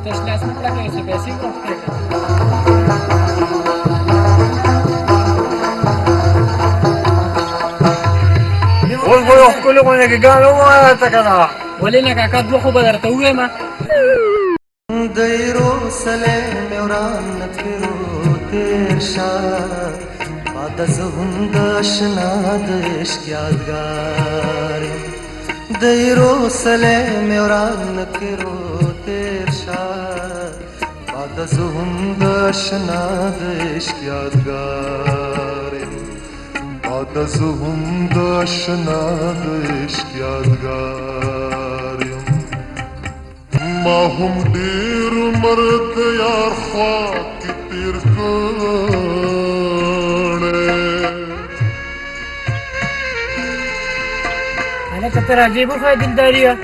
تش لاس مه کړه که پیسې وخته اوس به یو ښکلې غونډه کې ګاڼه ووایه ته که نه ولې نه کاکا دوه خو به درته ووایم دیرو سلی میوران تیرو تیر شا بعد از هم داشنا دشت یادگار دیرو سلی میوران تیرو تیر شا بعد از هم داشنا دشت یادگار بعد از هم داشنا دشت یادگار ما هم ډیر مرد یار خوا کې تیر کړی هلکه ته راځې وښیه دلداري وه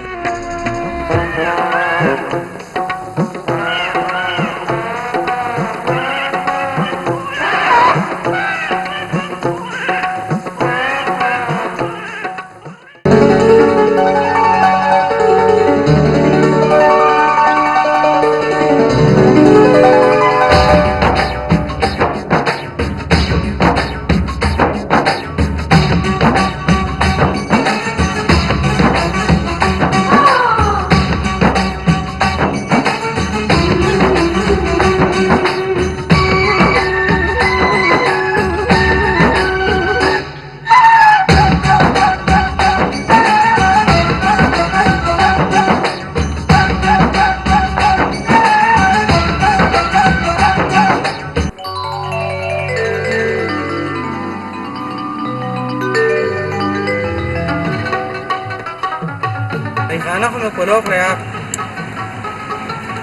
خانه خو مې پلو کړه یار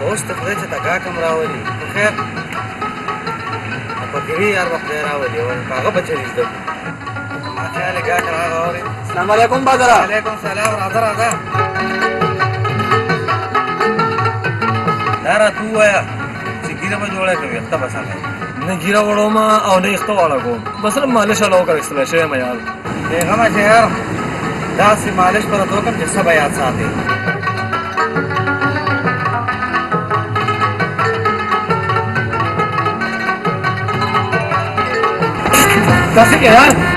اوس ته خدای چې تګاک هم راولي خو خیر فکري یار به خدای راولي او هغه به چېرې زده کړو ما چې هلې ګاټ راغه اورې السلام علیکم بادره وعلیکم سلام راځه راځه دا راته ووایه چې ګیره به جوړه کوي ویښته به سموي نه ګیره وړوم او نه یخته واړه کوم بس صرف مالش والا وکړه ایستلی شوی یم یار بېغمه چې یار داسې مالش به راته وکړم چې څه به یاد ساتې داسې کې یار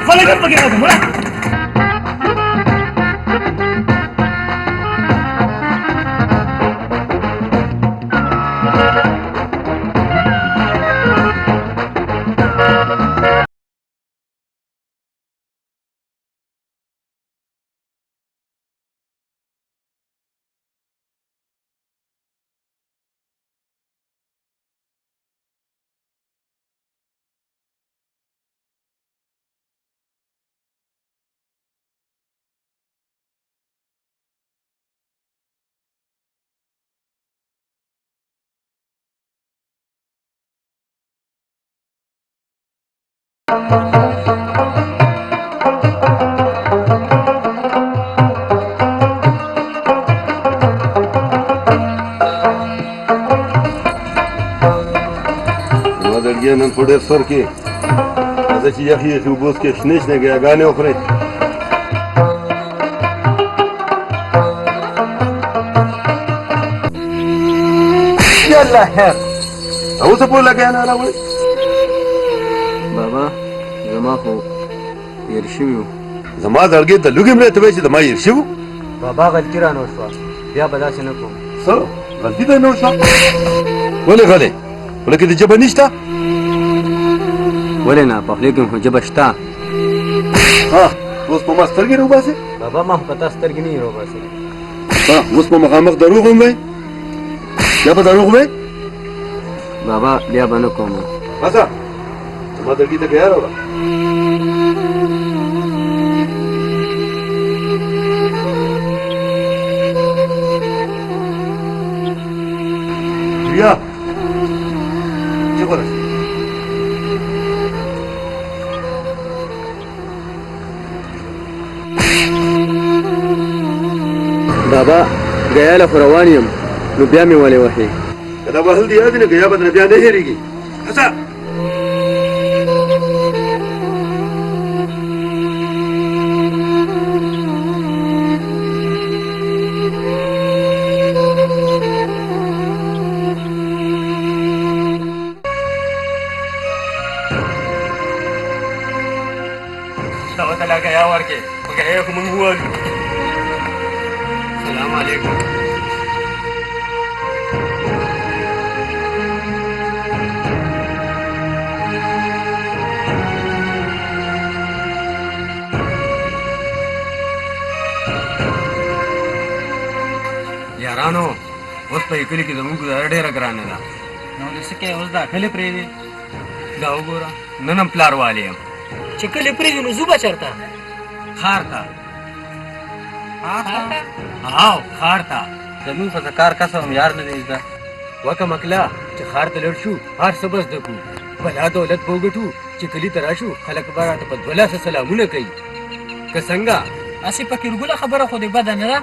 خلک هم پکې راځم وړه لرګي نن په ډېر سر کې راځه چې یخ یخې اوبو څکې شنې شنې ګیاګانې وخورئ یالله خیر اوس پورې لګیا نه راوړئ بابا زما خو هېر شوي وو زما زړګي ته لوګي مړی ته وایي چې زما هېر شوي بابا غلطي رانه وشوه بیا به داسې نه کوم څه غلطي دې نه وشوه ولې غلې ولکه دې ژبه نشته ولې نه په خولې کې خو ژبه شته ها اوس په ما سترګې راوباسې بابا ما خو په تا سترګې نه یې راوباسې ها اوس په مخامخ دروغ هم وایي بیا به دروغ وایي بابا بیا به نه کوم راځه زما زړګي ته ګیا راوړه دریا څه ورس بابا غیا له روان یم نو بیا مې ولې وهې کدا وهل دی یاد نه غیا بدر بیا نه هېریږي هڅه لا غیا ورکې غیا کوم وایو السلام علیکم یارانو اوس په کلی کې زموږ ګزاره ډېره ګرانه ده نو دې څه کې اوس داخلي پرېږدي دا وګوره نن هم پلار والی یم چې کلي پرېږدي نو ځو به چېرته ښار ته او ښار ته زمونږ په کار کسب هم یار نه دی زده وکه مکله چې ښار ته لړ شو هر څه به زده کړو بلا دولت به وګټو چې کلي ته راشو خلک به راته په دوه لاسه سلامونه کوي که څنګه هسې پکې رګوله خبره خو دې بده نه ده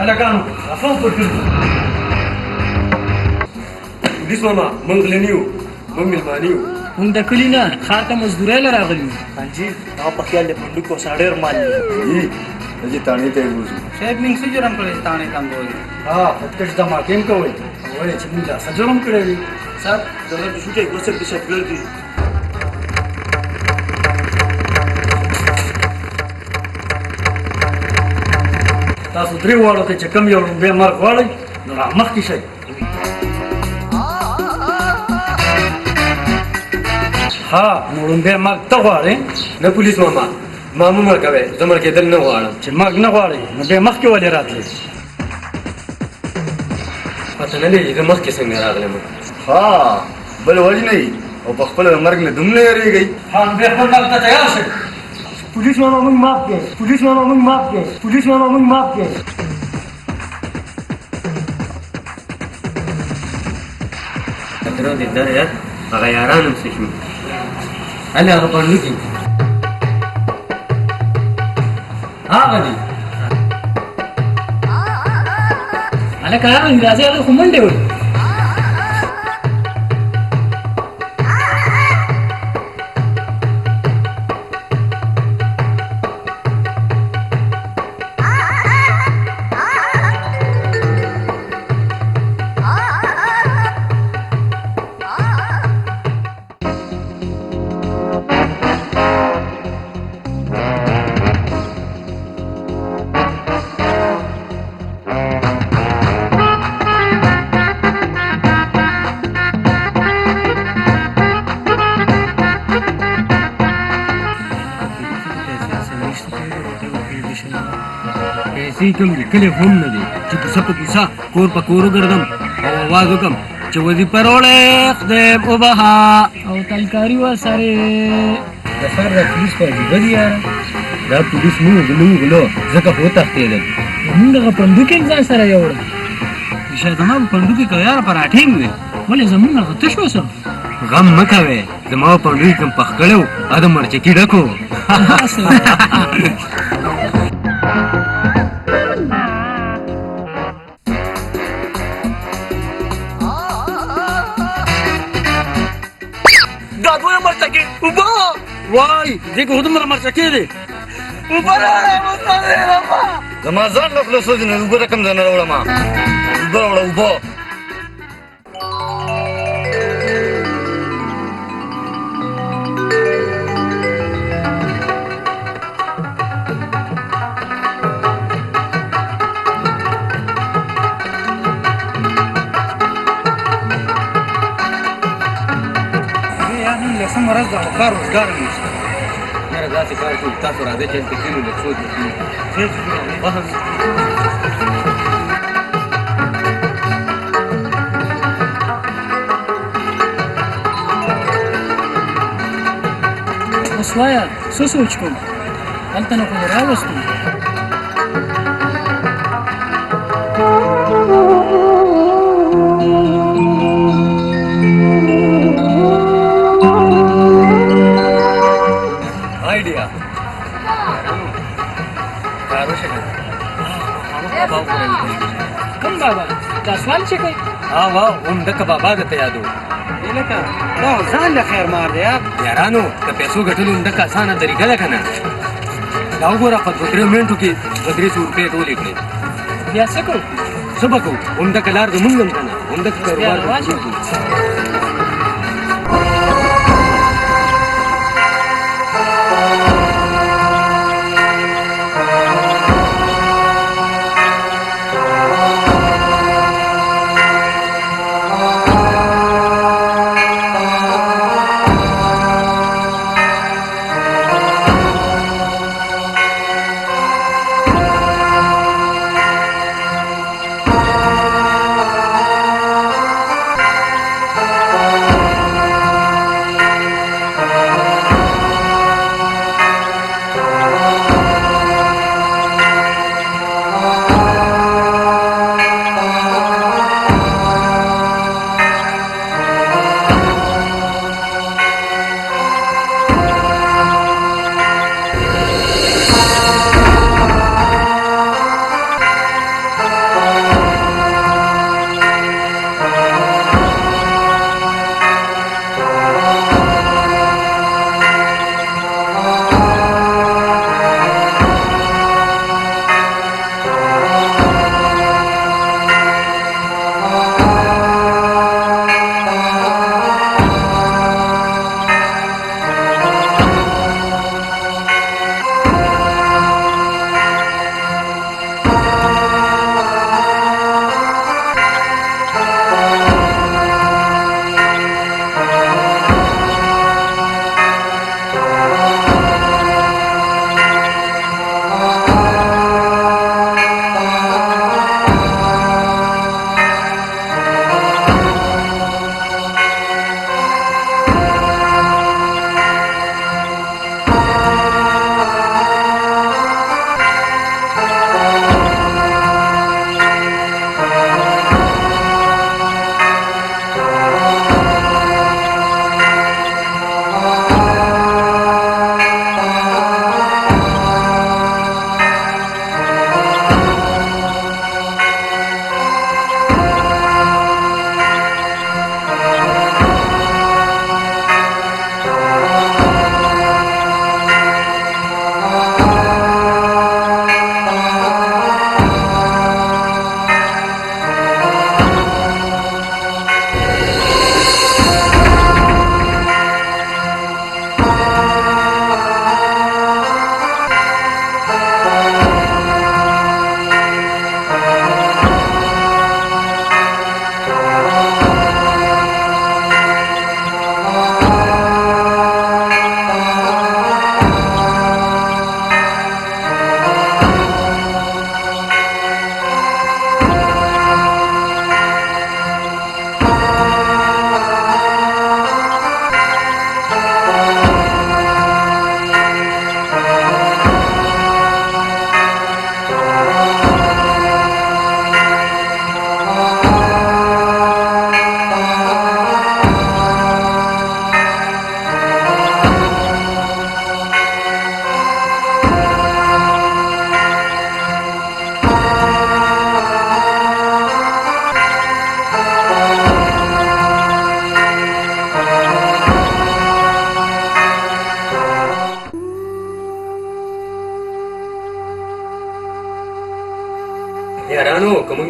هلکانو خفه وکړو پولیس ماما موږ غلي یو موږ مېلمانه یو موږ د کلي نه ښار ته مزدورۍ له راغلي یو حاجي هغه په خیال د پنډکو سره ډېر مال یي دې تانې ته وځو صاحب موږ څه جرم کړی تانې کم دی ها خودکش دماکې هم کوئ وایي چې موږ څه جرم کړی دی صاحب دغه د شوټي ګوسر د شفګر دي تاسو درې واړو ته چې کوم یو لومبی مرګ غواړئ نو را مخکې شئ ها نو لومبی مرګ ته غواړې نه پولیس ماما ما مه مړ کوئ زه مړ کېدل نه غواړم چې مرګ نه غواړئ نو بیا مخکې ولې راتلئ پته نه لګي زه مخکې څنګه راغلم ها بل وجه نه او په خپل مرګ نه دومره یریږئ ها نو بیا خپل مرګ ته تیار شئ पुलिस वालों में माफ के पुलिस वालों में माफ के पुलिस वालों में माफ के درو دې دریا هغه یارانو څه شو هله هغه باندې کې هغه دي هلکه هغه راځي هغه خو منډې وړي پیسې کوم دي کلی هم نه دی چې کیسه په کیسه کور په کور وګرځم او اواز وکړم چې وظیفه راوړې خدای وبها او تلکاري وسره د سر د پولیس په وظیفه دي یاره دا پولیس موږ غلو ځکه خو تښتېدل. زمونږ دغه پنډوکي ځان سره یوړل. شاید زما په پنډوکي که یاره پراټې مې وې. ولې زمونږ هغه تش وسه؟ غم مه کوې، زما پنډوکي کوم پخ کړی و هغه د مرچکي ډک و. دا دوه مرچکي اوبه وای دې که خو دومره مرچکې دی. اوبه راوړه زما ځان له خولې سوځي نه اوبه د کوم ځای نه راوړمه. اوبه راوړه اوبه. لسم ورځ ده کار روزګار هم نشته. یاره داسې کار کوو تاسو راځئ چې هلته کښېنو لږ سوچ اوس وایه څه سوچ کوم؟ هلته نه خو دې راوستو. آیډیا کار وشي که بابا وکړئ. کوم بابا؟ دا سوال چې کوي؟ وا عمدک بابا درته یادو. لکه دا ځان له خیر مار دی یار. یارانو د پیسو ګټلو عمدک اسانه طریقه ده که نه؟ دا وګوره په 2-3 منټو کې 200 روپۍ ټولې کړې. بیا څه کوو؟ څه به کوو؟ عمدک لار زمونږ هم که نه عمدک کاروبار به واچوو.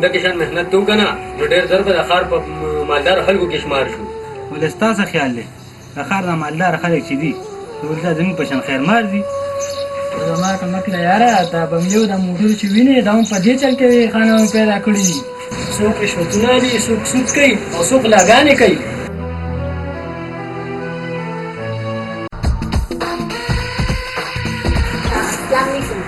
بنده کې شان مهنت تو کنه نو ډېر زر به د ښار په مالدار خلکو کې شمار شو. ولې ستاسو خیال دی د ښار د مالدار خلک چې دي ولې زموږ په شان خیرمار دي؟ زما کمک له یاره دا بملیو د موټرو چې وینې دا هم په دې چل کې خانه پیدا کړي دي. څوک رشوتونه دي، څوک سود کوي او څوک لاګانې کوي. السلام علیکم.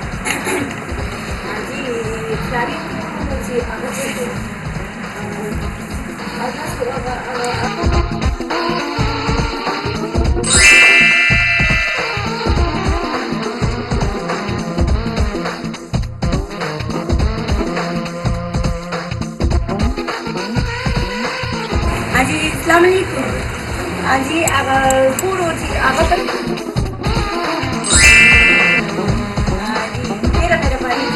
جی هغه کور چې هغه ته ډېره مهرباني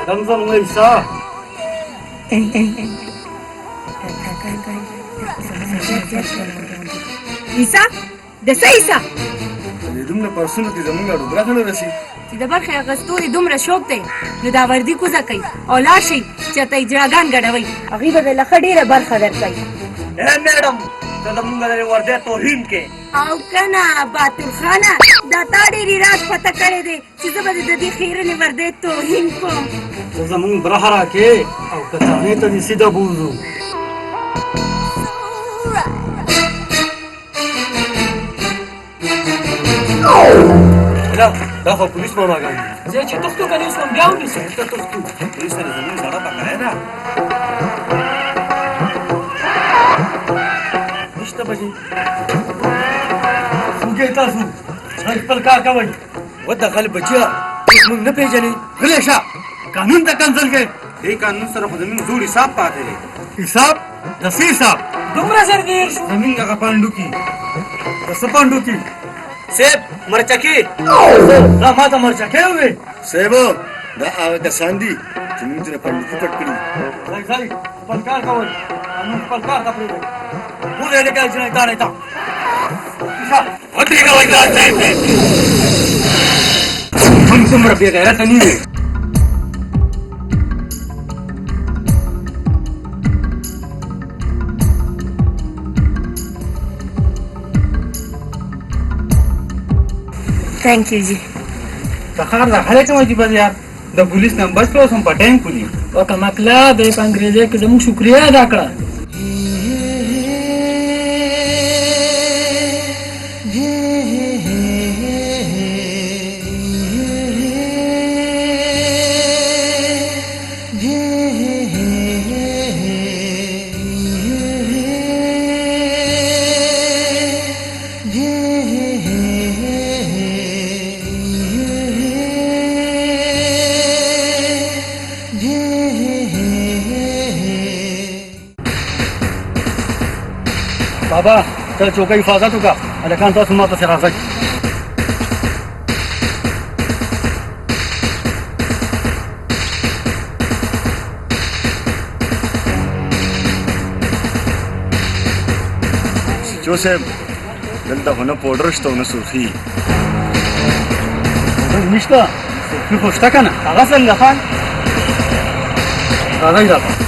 زمزم عیسی عیسی د څه عیسی د دومره پرسونو کې زمونږ ډوبره نه رسي چې د برخې اخیستو یې دومره شوق دی نو دا وردي کوزه کوي او لاړ شئ چې ته یې جړاګان ګډوئ هغوی به د لښه ډېره برخه درکوي. میډم ته زمونږ د وردی توهین کې او کنه باطل خانه دا تا ډېرې راز پته کړی دی چې زه به د دې خیرنې وردی توهین کوم. ته زموږ برخه راکې او کڅاڼې ته دې سیده بوځو. دا خو پولیس ماماګان دي. زه چې تښتو که نه اوس بیا ونیسو. ته تښتو پولیس سره زموږ زړه پکړی ده. نشته بجې څوک تاسو خپل کار کوئ. ودغل بچیا اوس موږ نه پېژنې غلی شه قانون ته کنسل کړئ. دې قانون سره خو زمونږ زوړ حساب پاتې دی. حساب د څه حساب؟ دومره زر ډېر شو. زمونږ هغه پانډوکي د څه پانډوکي सेब مرچکی دا ما ته مرچکې وې صاحبو دا هغه کسان دي چې موږ ترې پنډتي پټ کړي ځای خپل کار کوئ موږ خپل کار ته پرېږدئ پورې لکه چې تا نه تا ودرېږه وایي دا صاحب دی هم څومره بې غیرته نه وي थैंक यू जी سخار راغلی کوم چې بس یار د پولیس نمبر په اوسم پټین کړی او کمکلا د انګریزي کې زموږ شکریا ادا کړه بابا ته چوکۍ حفاظت وکړه هلکان تاسو ما پسې راځئ جو صاحب دلته خو نه پوډر شته او نه سرخي نشته سرخي خو شته که نه هغه څنګه خان راځئ راځه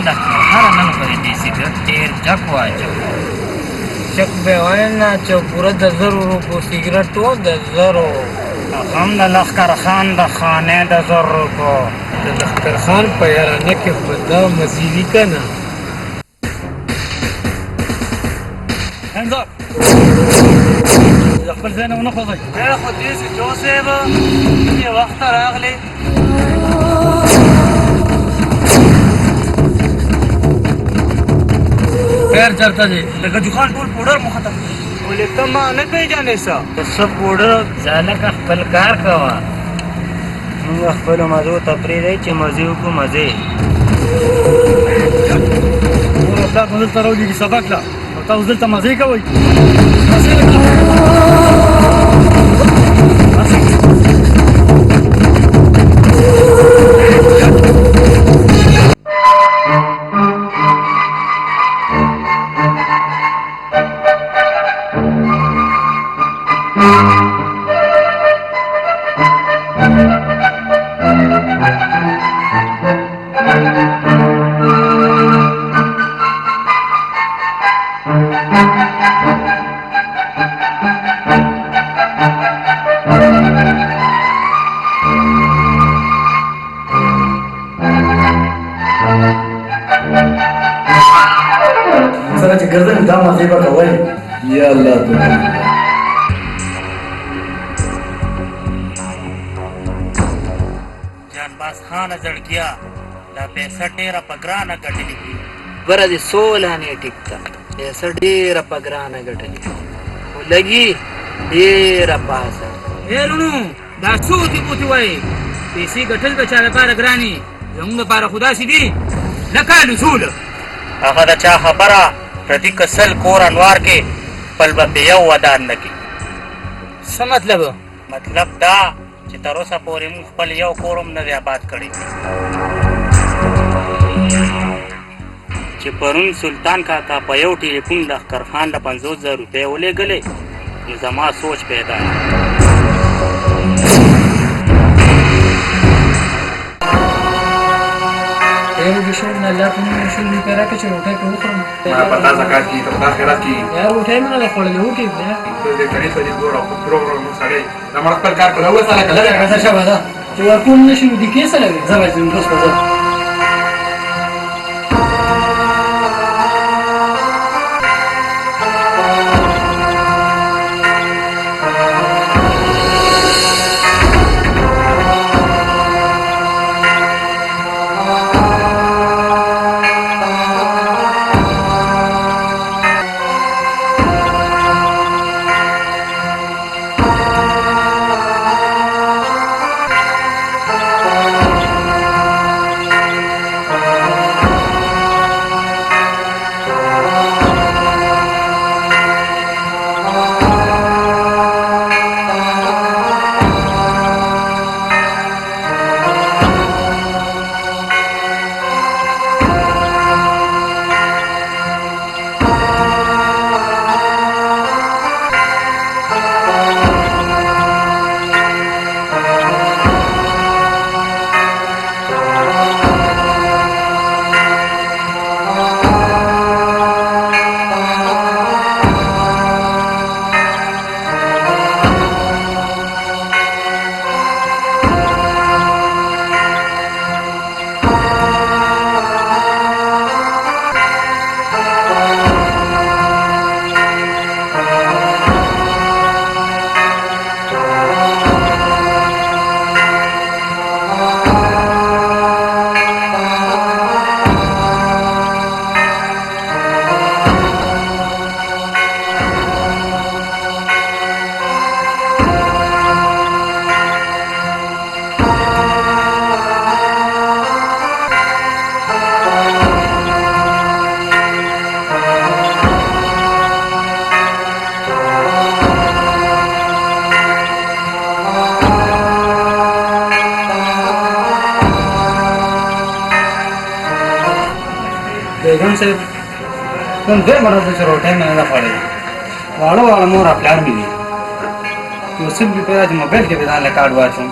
لکه هر نن پرې دې سګرټ ډېر جګ واچو چک به وای نه چې پوره د 1000 روپو سیګریټ و د 1000 هم د لښکر خان د خانې د 1000 روپو د لښکر خان په یارانه کې خو دا مزیدي که نه انځه خپل ځای نه ونه خوځئ بیا خو دې چې جو صاحب دې وخت راغلی خیر چرته دی د ګجو خان ټول پوډر مو ختم ولې ته ما نه پېژنې څه څه پوډر ځالکه خپل کار کوه موږ خپلو مزو ته پرېږدئ چې مزې وکړو مزې مور او پلار مو دلته راولېږي سبق له او تاسو دلته مزې کوئ سره چې ګرځم دا مزې به کوئ یا الله تعالی جانباز خانه زړګیا دا پیسه ډېره په ګرانه ګټلې دي بره دې 16 نه ټیک ده پیسه ډېره په ګرانه ګټلې خو لګي ډېره پاسه هیرونو دا څو دي بوتي وای پیسې ګټل به چا لپاره ګراني زموږ لپاره خدا سي دي لکه لزول هغه د چا خبره پردي کسل کور انوار کې خپل به په یو ودان نه کړي څه مطلب مطلب دا چې تر اوسه پورې موږ خپل یو کور هم نه دی آباد کړی چې پرون سلطان کاکا په یو ټلیفون لښکرخان له 50,000 روپۍ ولېږلې نو زما سوچ پیدا یعنې د شو نه الله په نوم شو دې پیرا کې چې روټۍ په وخورم ما پتا زکات کی ته دا خیرات کی یار روټۍ مې نه خوړلې وټې بیا ته دې کړي ته دې ګور او پروګرام مو سره دا مړ خپل کار کوي سره کله راځه شابه دا چې ورکوم نشي نو دې کې سره زما زم دوست راځه بیگم صاحب کوم ځای مراد چې روټۍ مې نه خوړلې واړه واړه مور پلار مې دي یو څه بې پیرا د موبایل کې به ځان له کارډ واچوم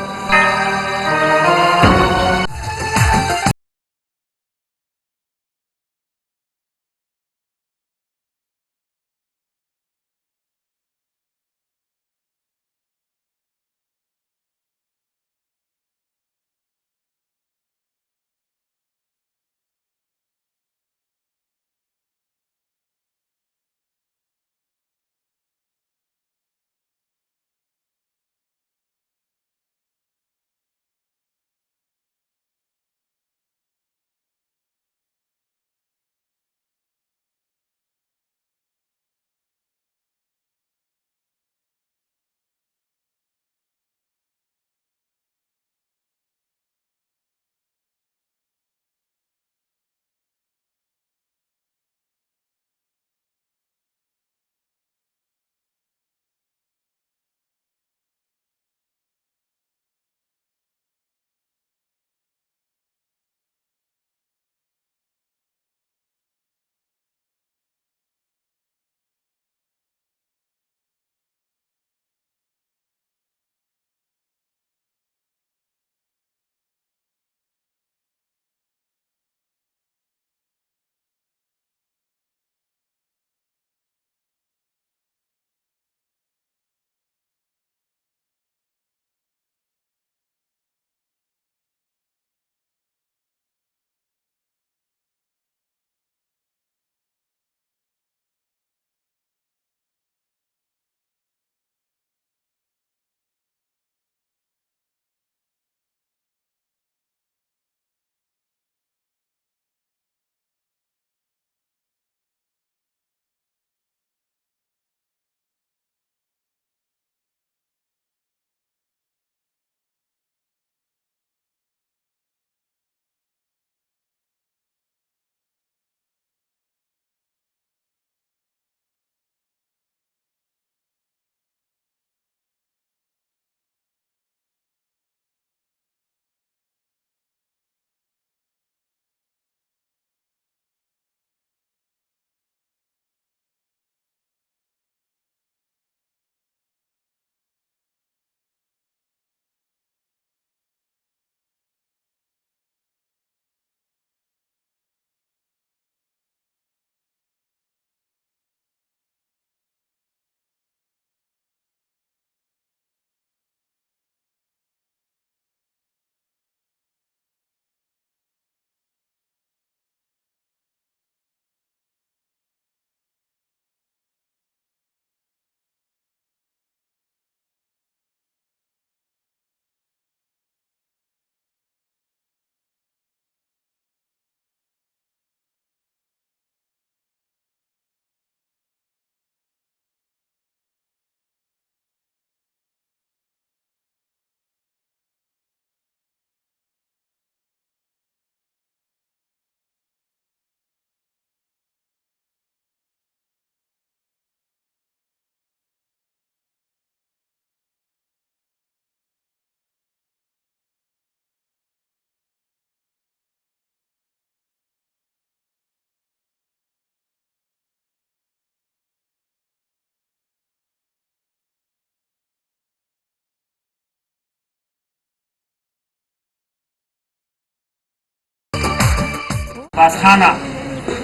بس خانه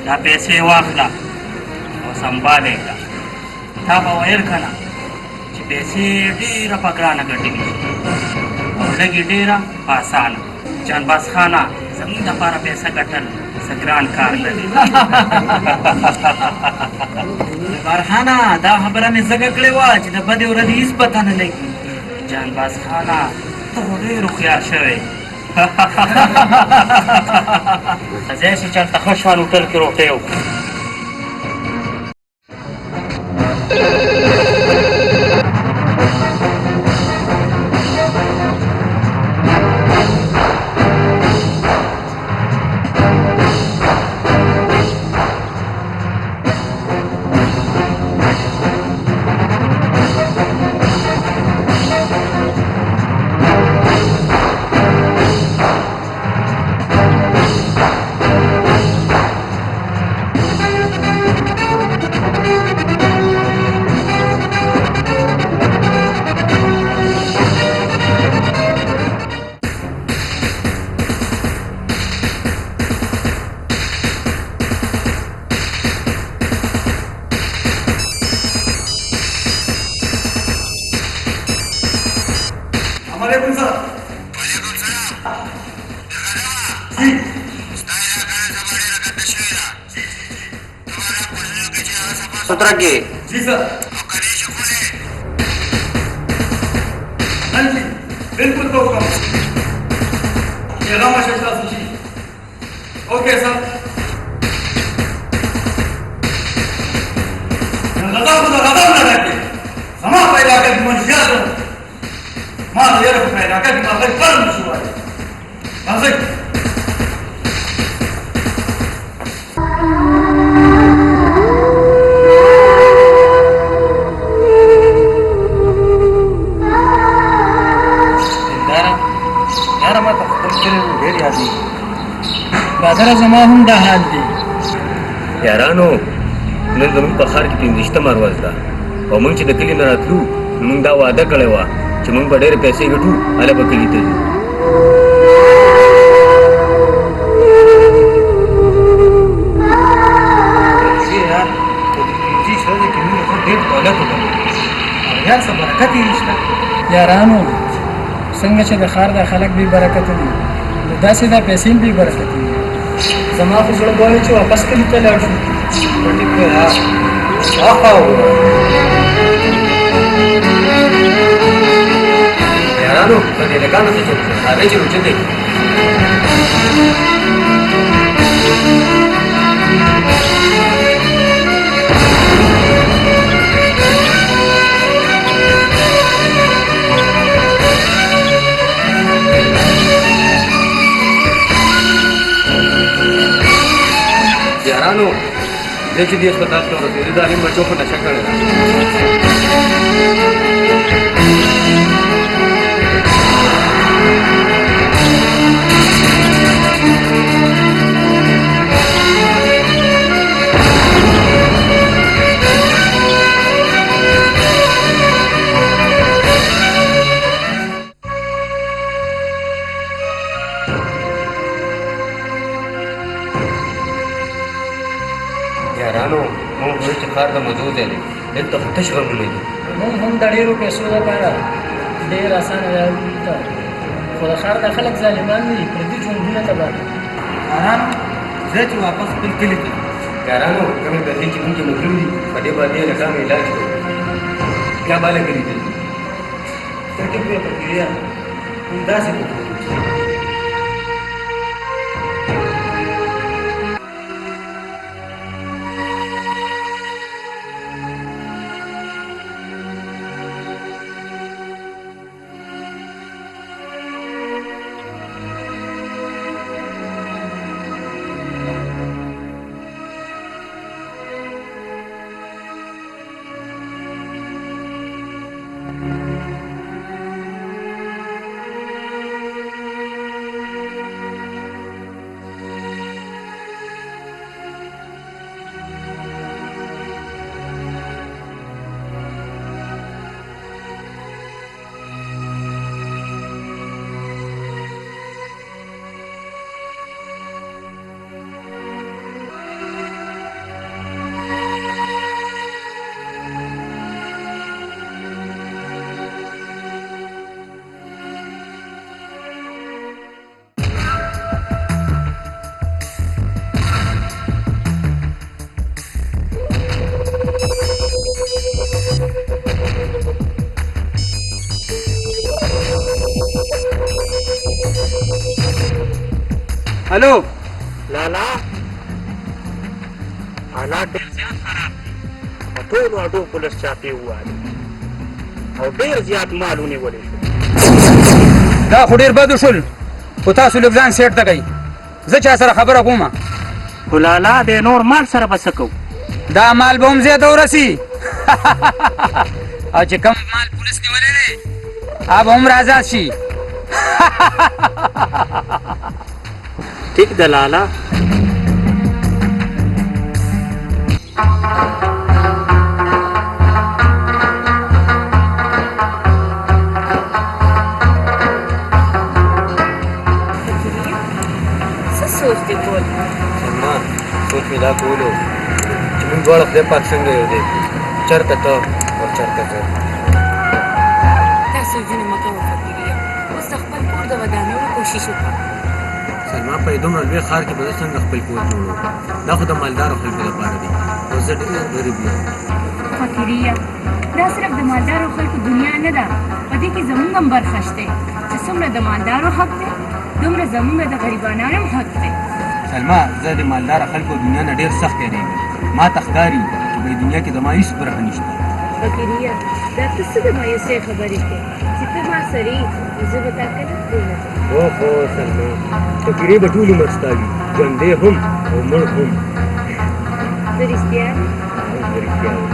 دا پیسې واخله او سنبالې کړه تا به ویل که نه چې پیسې ډېره په ګرانه ګټلې او لږې ډېره په اسانه جانباز خانه زموږ دپاره پیسه ګټل څه ګران کار نه دی بارخانه دا خبره مې ځکه کړې وه چې د بدې ورځې هېڅ پته نه لګي جانباز خانه ته خو ډېر هوښیار شوی ځای چې چېرته ښه شان هوټل کې روټۍ وکړو سترګې जी सर हाँ जी बिल्कुल तो हुक्म पैगाम शशा जी ओके सर गजब न रखे समा पैदा कर मनशियात ما يعرف पैदा कर ما غير فرم شويه قصدك بادره زما هم دا حال دی یارانو نن زموږ په ښار کې 15مه ورځ ده او موږ چې د کلي نه راتلو موږ دا وعده کړې وه چې موږ به ډېرې پیسې ګټو هله به کلي ته ځو یارانو څنګه چې د ښار دا خلک بې برکته دي نو داسې دا پیسې هم بې برکته دي زما خو زړه غواړي چې واپس کلي ته لاړ شو یارانو په دې لګانو څه چل راځئ چې روچه دی یارانو دې چې دې هسپتال ته ورسېدو دا نیم بچو په نشه کړې ده یارانو موږ وایو چې ښار د مزو ځای دی دلته خو تش غمونه دي موږ هم د ډېرو پیسو لپاره ډېر اسانه لار ته خو د ښار دا خلک ظالمان دي پردي ژوندونه تباه کوي آرام زه چې واپس خپل کلي ته یارانو کومې پیسې چې موږ مطلوب دي په دې باندې لګام علاج کوو بیا بالا کلي ته ځو ټیک دی پکې داسې کوو الو لالا حالات ډېر زیات خراب دي په ټولو اډو پولیس چاپې ووهلې او ډېر زیات مال ونیولی شو. دا خو ډېر بد وشول خو تاسو لږ ځان سیټ ته کوئ زه چا سره خبره کومه خو لالا د نور مال سره به څه کوو؟ دا مال به هم زیاته ورسي او چې کوم مال پولیس نیولی دی هغه به هم آزاد شي ټیک ده لالا. څه سوچ دې کول؟ سلمان سوچ مې دا کولو چې موږ دواړه خدای پاک څنګه یو دی چېرته ته او چېرته ته. دا سوچونه مه کوه فقیریه. اوس د خپل کور د ودانولو کوشش وکړه. سلما په دومره لوی ښار کې به زه څنګه خپل کور جوړوم؟ دا خو د مالدارو خلکو لپاره دی او زه ډېر غریب یم. فقیریه دا صرف د مالدارو خلکو دنیا نه ده، په دې کې زموږ هم برخه شته چې څومره د مالدارو حق دی دومره زموږ د غریبانو هم حق دی. سلما زه د مالداره خلکو دنیا نه ډېر سخت یېرېږم. ما ته ښکاري چې په دنیا کې زما هېڅ برخه نشته. فقیریه دا ته څه د مایوسۍ خبرې کوې چې ته ما سره یې نو زه به تا کله پرېنږدم. اوهو سلما فقیرې به ټول عمر ستا وي ژوندی هم او مړ هم. زه رښتیا یم؟ زه رښتیا یم.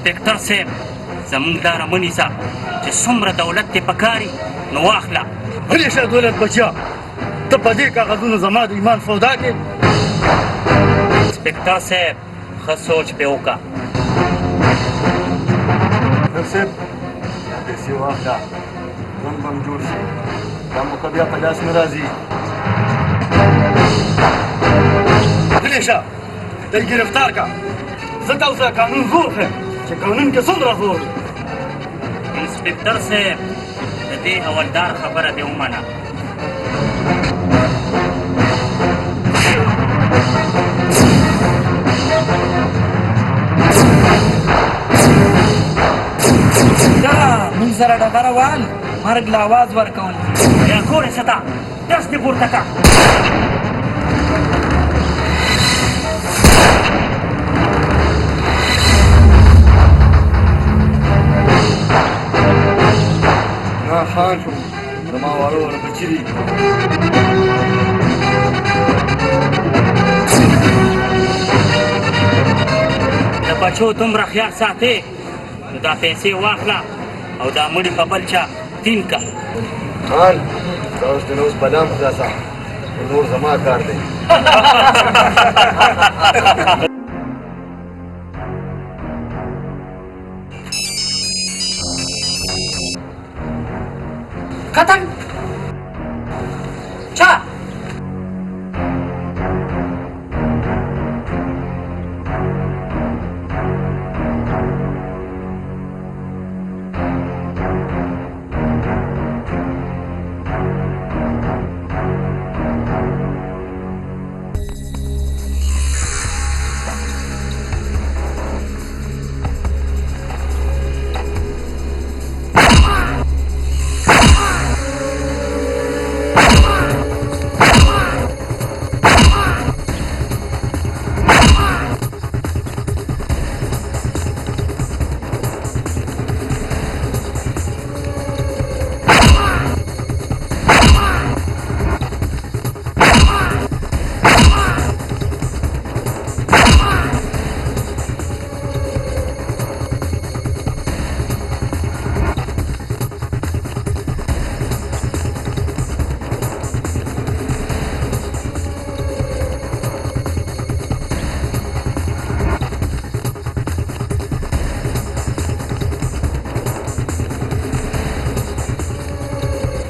انسپکټر صاحب زمونږ لاره مه نیسه چې څومره دولت دې پکاري نو واخله. غلی شه دولت بچیا، ته په دې کاغذونو زما د ایمان سودا کې. انسپکټر صاحب ښه سوچ پې وکړه. صاحب دا پیسې واخله، ژوند به م جوړ شي، دا موقع بیا په لاس نه راځي. غلی شه، ته یې ګرفتار کړه. زه تاسو ته قانون زور ښیم چې قانون کې څومره زور دی. انسپکټر صاحب د دې حوالدار خبره دې ومنه. موږ سره ډبره وال مرګ له اواز ورکول. یا ګورې ستا دس دې پورته کړه. نه خان شو، زما واړه واړه بچي دي. د بچو دومره خیال ساتې نو دا پیسې واخله او دا مړي په بل چا دین که. خان دا اوس د نو اوس بلام خلاصه، نور زما کار دی. قتل چا؟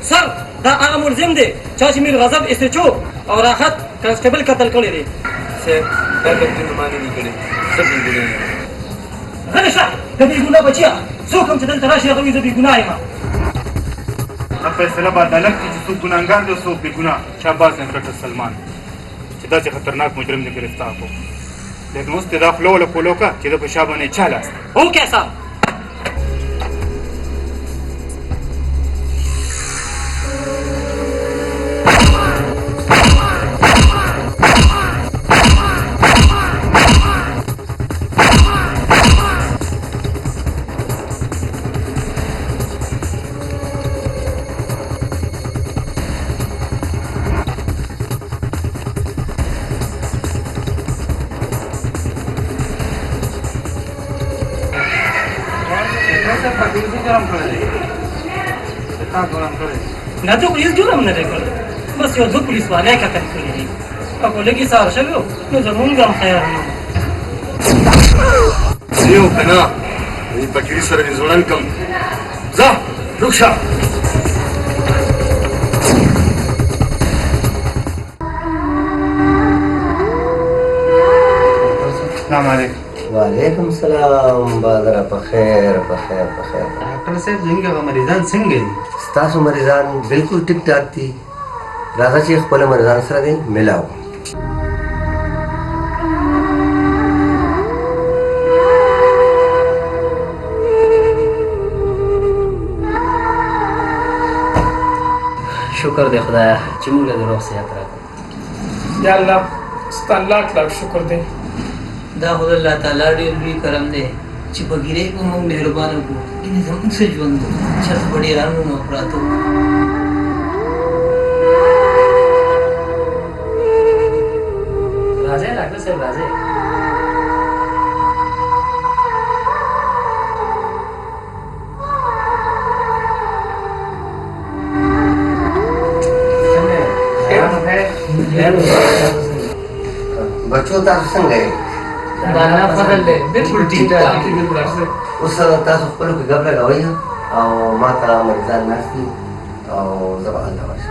سر دا هغه ملزم دی چا چې میر غضب استچو او راحت کانسټیبل قتل کړی دی. صاحب دا کتل ما نه دي کړی، څه بېګناه یم. غلی شه د بېګناه بچیه، څوک هم چې دلته راشي هغه وایي زه بېګناه یم. دا فیصله به عدالت کړي چې څوک ګناهګار دی او څوک بېګناه. شهباز انسپکټر سلمان چې داسې خطرناک مجرم دې ګرفتار کړو، لیکن اوس دې دا خوله وله پولو کړه چې د په شا باندې چا لاس دی. اوکې صاحب. نه ته خو هېڅ جرم نه دی کړی، بس یو دوه پولیس والۍ قتل کړي دي او که لږ یې سهار شوي وو نو زمونږ هم خیال نه و. زه یو که نه دې پټیري سره دې ځوړن کړم. ځه ورک شه. السلام علیکم. وعلیکم السلام. بادره په خیر په خیر په خیر. ډاکټر صاحب زموږ هغه مریضان څنګه دي؟ ستاسو مریضان بالکل ټیک ټاک دي. راځه چې خپل مریضان سره دې ملاو. شکر دی خدایه چې موږ له روغ صحت راکړه. یا الله ستا لاک لاک شکر دی. دا خو د الله تعالی ډېر لوی کرم دی چې په ګیرې کې موږ مهربانه کړو. ګینې زموږ څه ژوند و چېرته په ډېرانو پراته وو. راځئ ډاکټر صاحب راځئ. बच्चों तاسو څنګه یې दाना फरल दे बिल्कुल ठीक ठाक اوس تاسو خپل کې غبره غوي او ما ته مرزان ناشتي او زبا الله واشه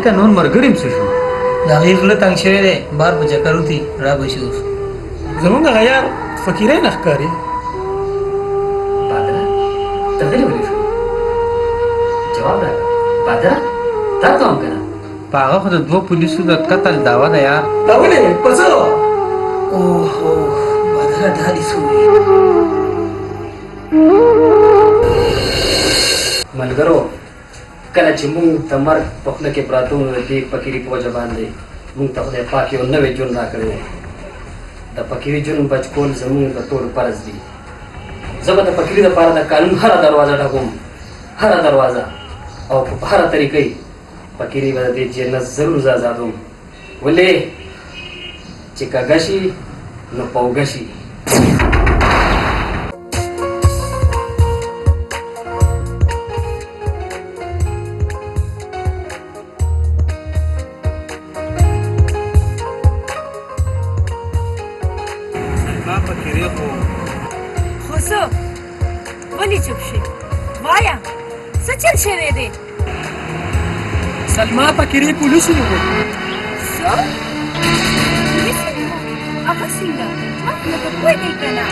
का नोन मरगरीम څه شو دا غیغله تنگ شوی دی بار په چکر وتی را بشي اوس زمونږ غیار فقیرای نه ښکاري بادره ته دې ولې شو جواب راکړه بادره تا ته هم کنه پاغه خو د دوه پولیسو د قتل داوا ده یار دا ولې پڅو اوه بدره دالي سوې ملګرو کله چې مونږ ته مرګ په خوله کې پراته وو د دې فقیري په وجه باندې مونږ ته خدای پاک یو نوی ژوند راکړی دی د فقیري ژوند بچ کول زمونږ د ټول فرض دي زه به د فقیري دپاره د قانون هره دروازه ډکوم هره دروازه او په هره طریقې فقیري به د دې جیل نه ضرور زه ازادوم ولې چې کږه شي نو پوګه شي خو ولې چوپ شي وایا څه چل شوی دی سلما فقیرای پولیسو نه څه هغه څنګه ما خو لکه پوهېږئ که نه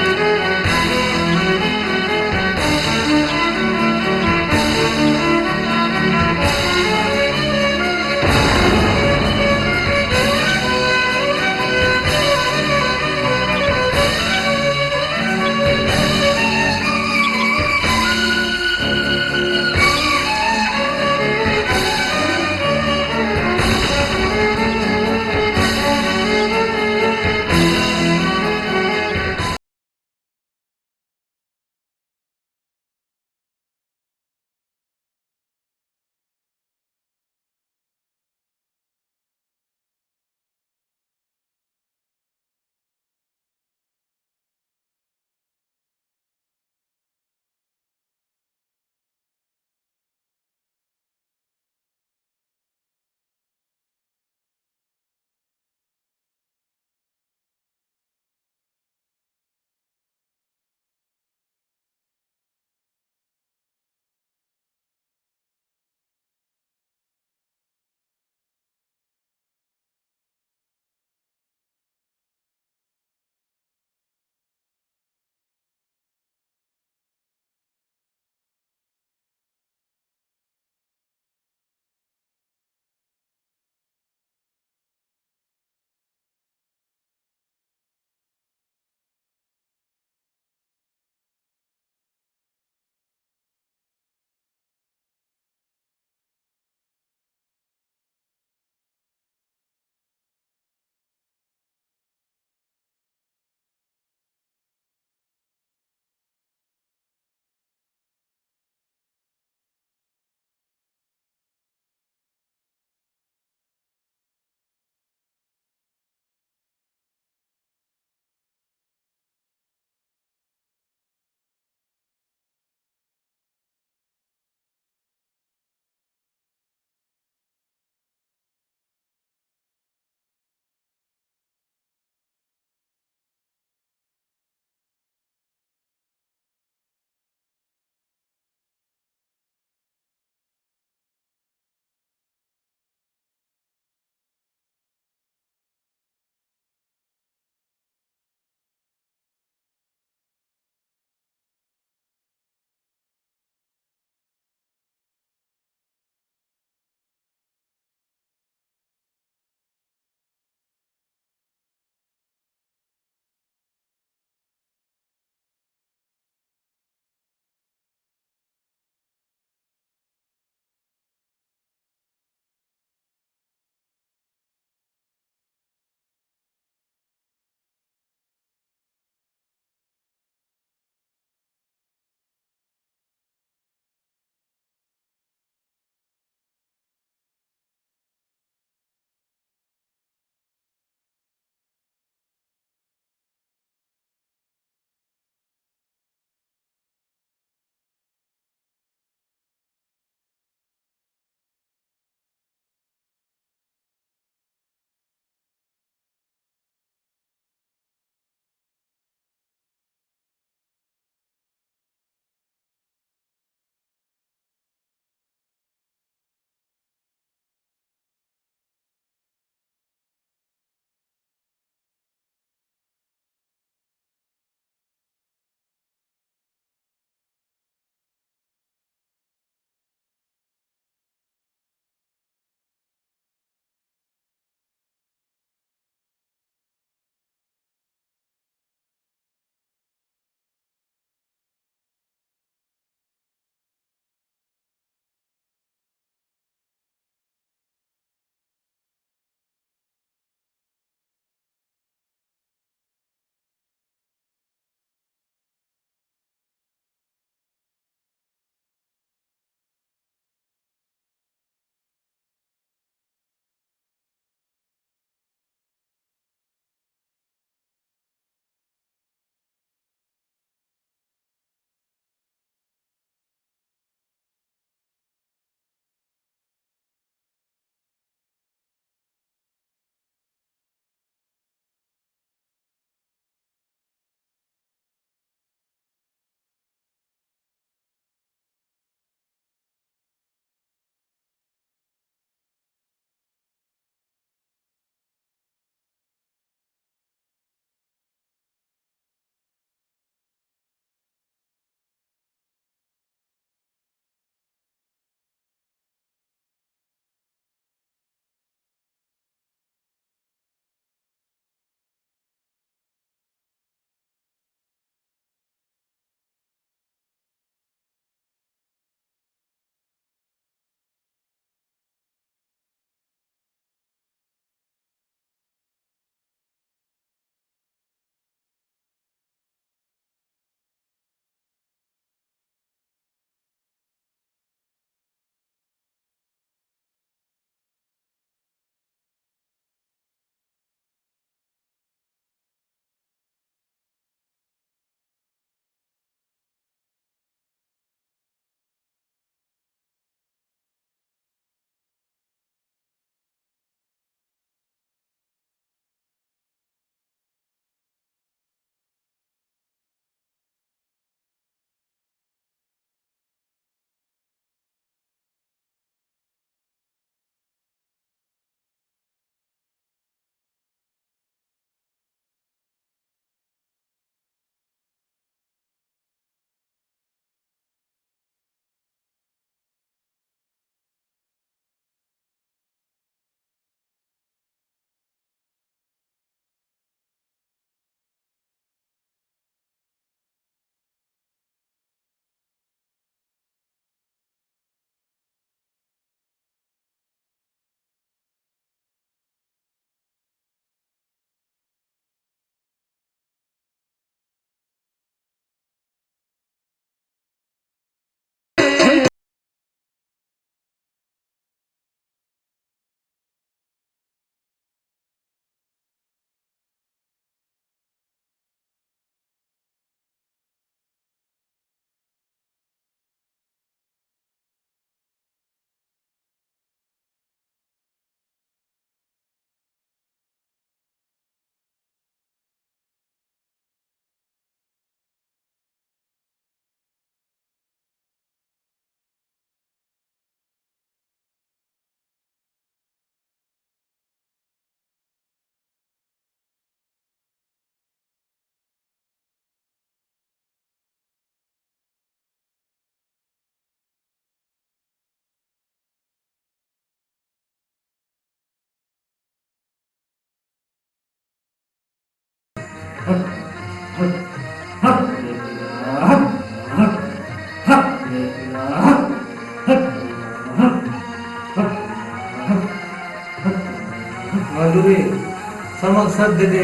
मौलवी समझ सब दे दे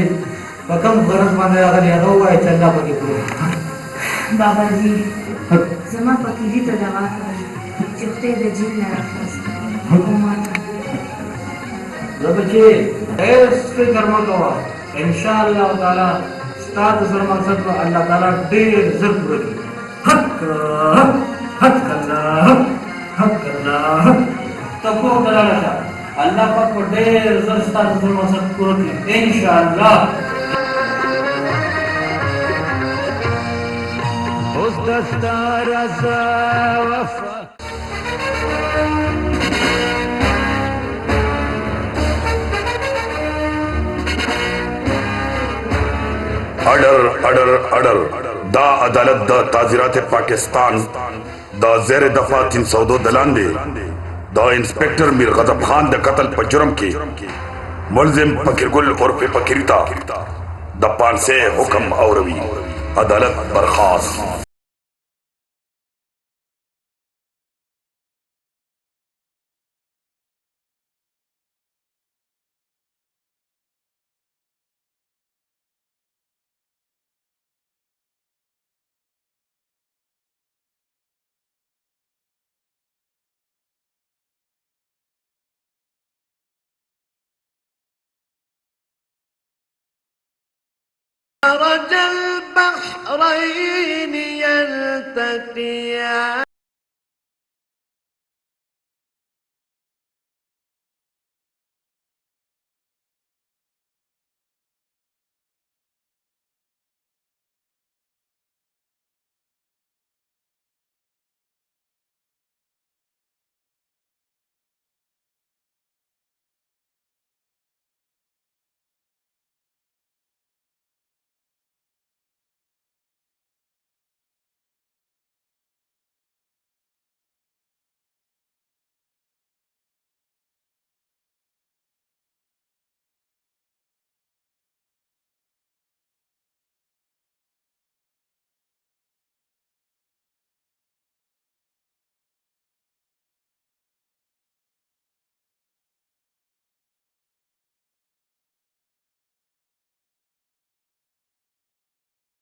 कम गरज माने अगर याद होगा चलना पड़ी पूरे बाबा जी जमा पकीरी तो दवा कर चिपते दे जी ना रखस जब बच्चे ऐसे कर्म करो इंशाअल्लाह ताला स्टार्ट सर मकसद में अल्लाह ताला ढेर जरूर पूरी हक हक अल्लाह तको कराना अल्लाह पाक को ढेर जरूर स्टार्ट सर मकसद पूरी इंशाअल्लाह उस दस्तार वफा अडर अडर अडर दा अदालत दा ताजिरात पाकिस्तान दा जेर दफा 302 दलांदे दा इंस्पेक्टर मीर गजब खान द कत्ल पर जुर्म की मुलजिम फकीरगुल उर्फ फकीरिता द पान से हुक्म औरवी अदालत बर्खास्त مرج البحرين يلتقيان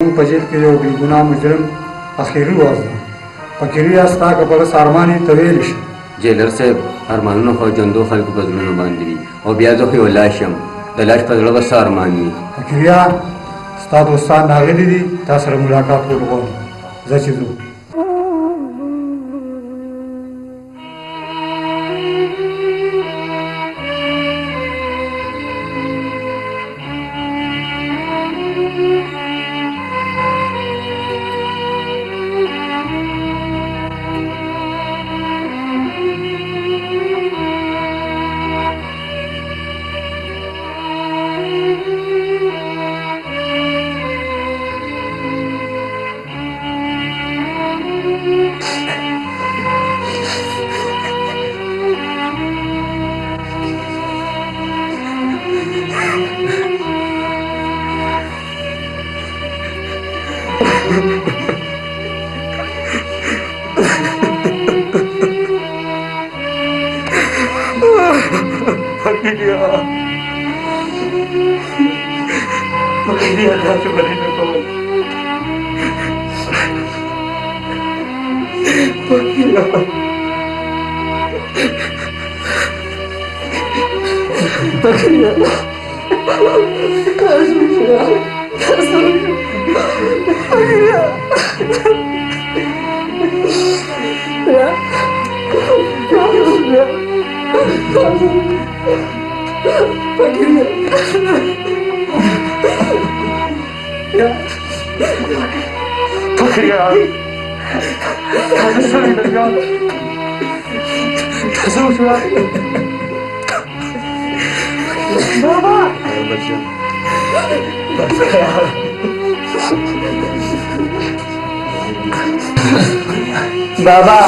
पजेब के जो बेगुनाह मुजरम आखिरी वाजदा फकीरी आस्था कपड़ सारमानी तवेलिश जेलर से अरमानों को जंदो खल को बदलनो बांधवी और ब्याजो की लाशम दलाश पदलो बस अरमानी फकीरिया उस्ताद उस्ताद नागेली दी तासर मुलाकात को लोगों जचिदू बाबा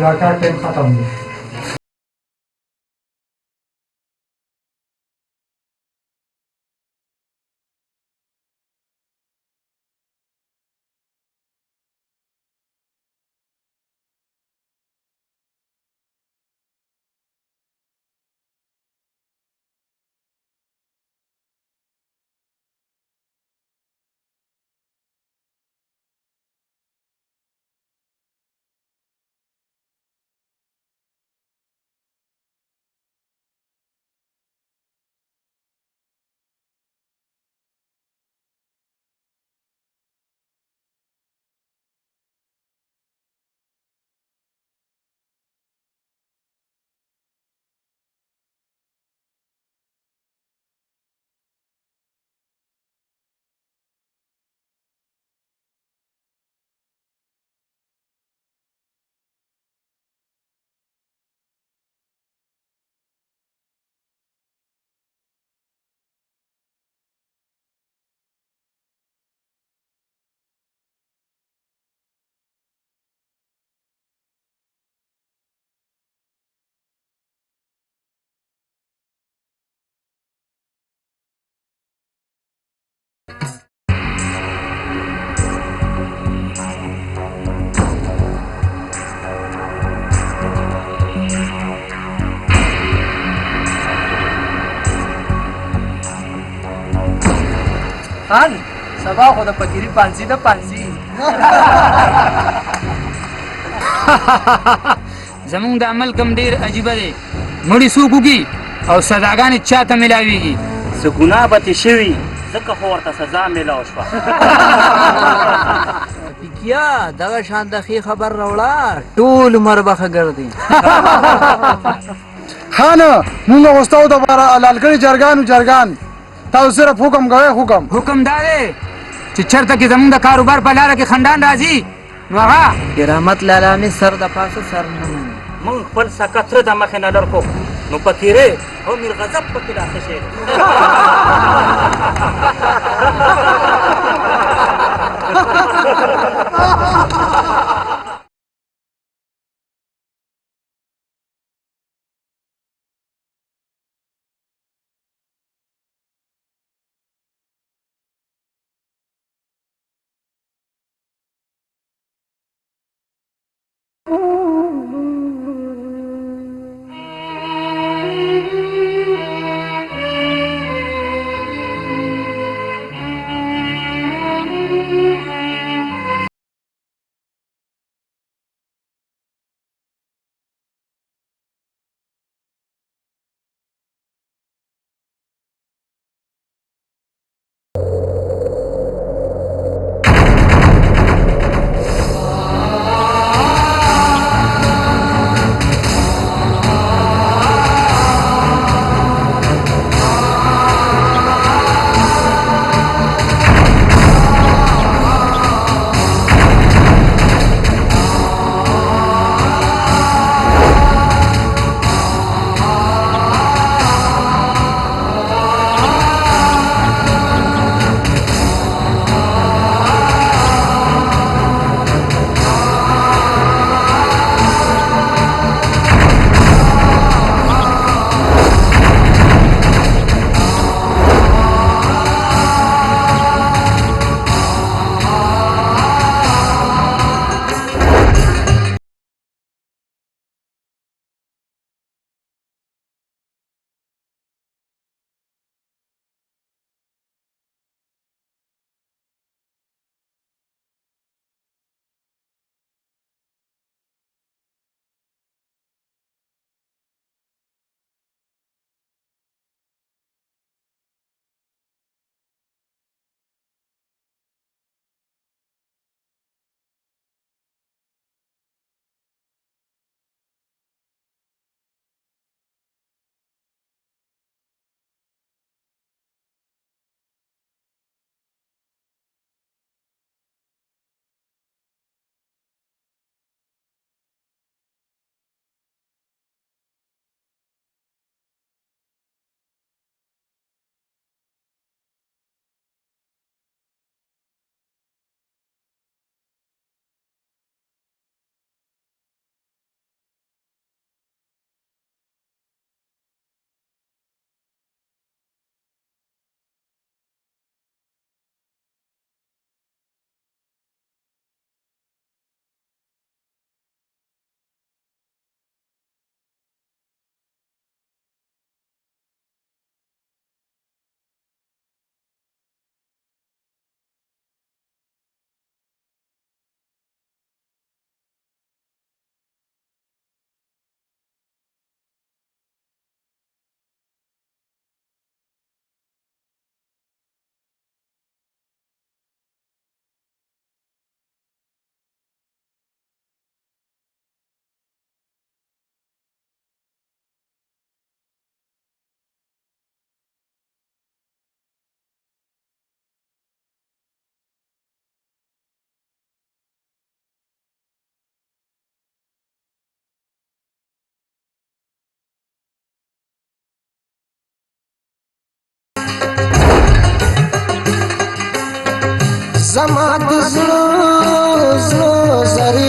کاکا ټیم ختم دی خان سبا خو د فقیري پانسی د پانسی زمونږ د عمل کم ډیر عجیبه دی مړي څوک وکي او سزاګانې چاته میلاویږي څه ګناه به تې شوي ځکه خو ورته سزا میلاو شوه کیا دغه شان د ښې خبر راوړه ټول عمر به ښه ګرځي خانه مونږ غوښتو دپاره حلال کړي جرګان تاسو صرف حکم کوئ حکم دا دی چې چېرته کې زمونږ د کاروبار په لاره کې خندان راځي نو هغه کرامت لالا مې سر د پاسه سر نه مني موږ خپل سکه تره د مخې نه لر کړو نو فقیرې او میرغضب پکې راښه شی زما د زړه زری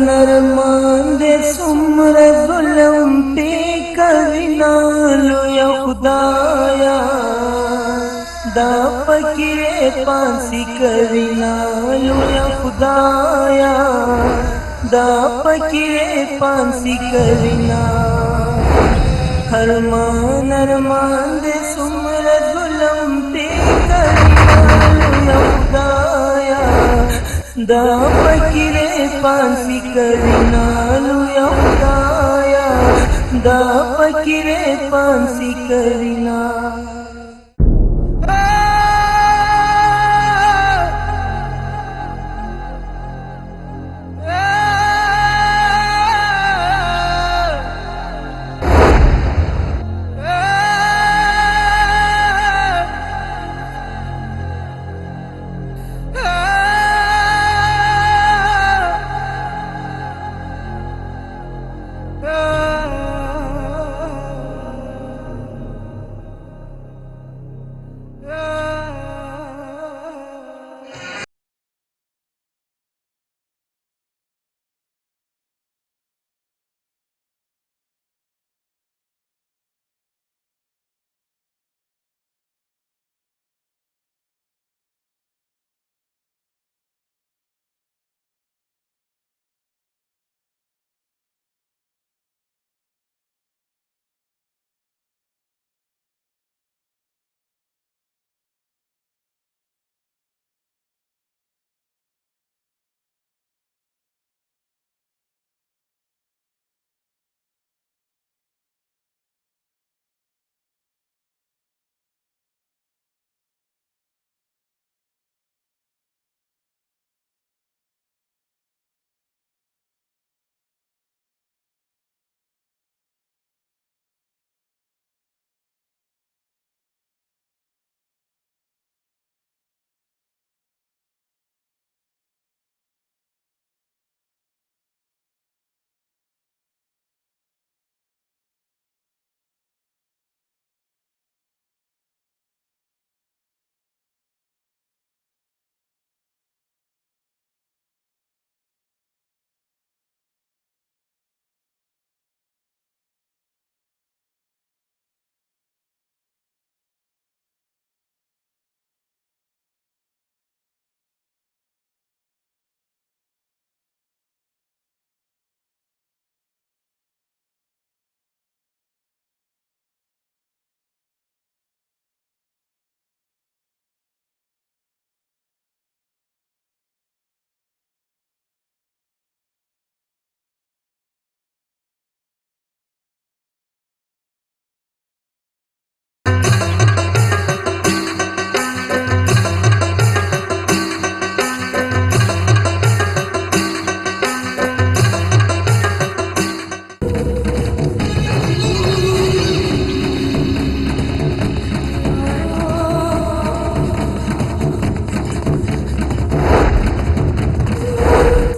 نرمان دے سمر ظلم پہ کرینا لو یا خدایا دا فکر پانسی کرینا لو یا خدایا دا فکر پانسی کرینا ارمان ارمان دے سمر ظلم پہ کرینا لو یا خدایا دا فکر پانسی کرینا لو یا خدایا دا فکر پانسی کرینا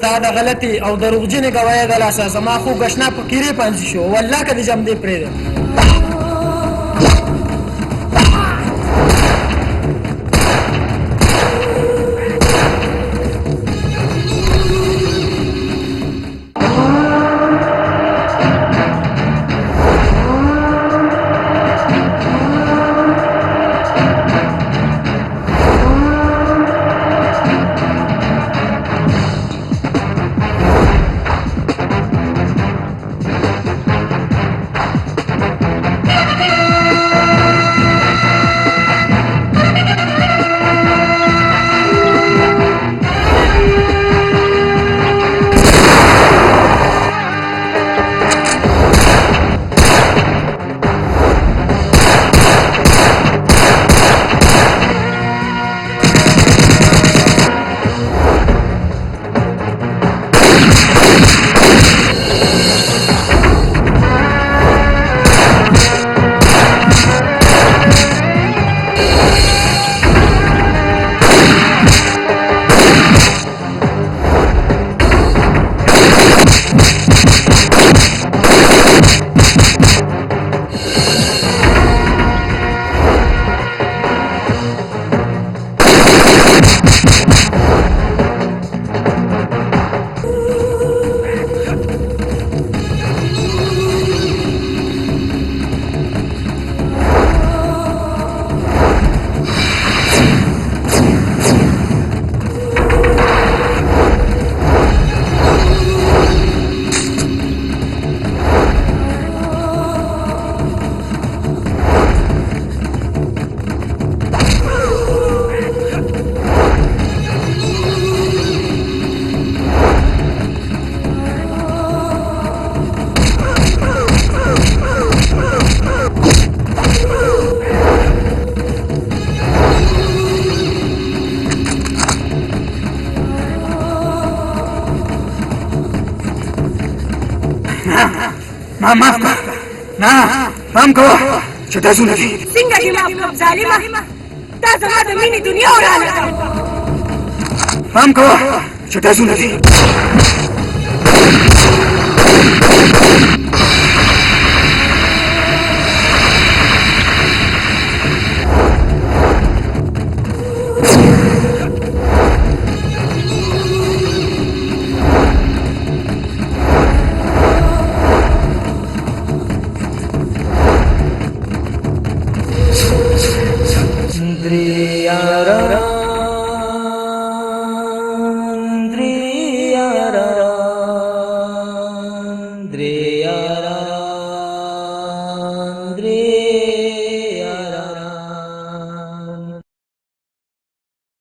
دا د غلطي او دروغجنې ګواهۍ د لاسه زما خو ګشنه په کیرې پانسي شو والله که دې جم دې پرېږدم ما معاف کا نه پام کوه چې دا زونه دي څنګه دې معاف کړم ظالمه دا زما د مینې دنیا ورانه کړه پام کوه چې دا زونه دي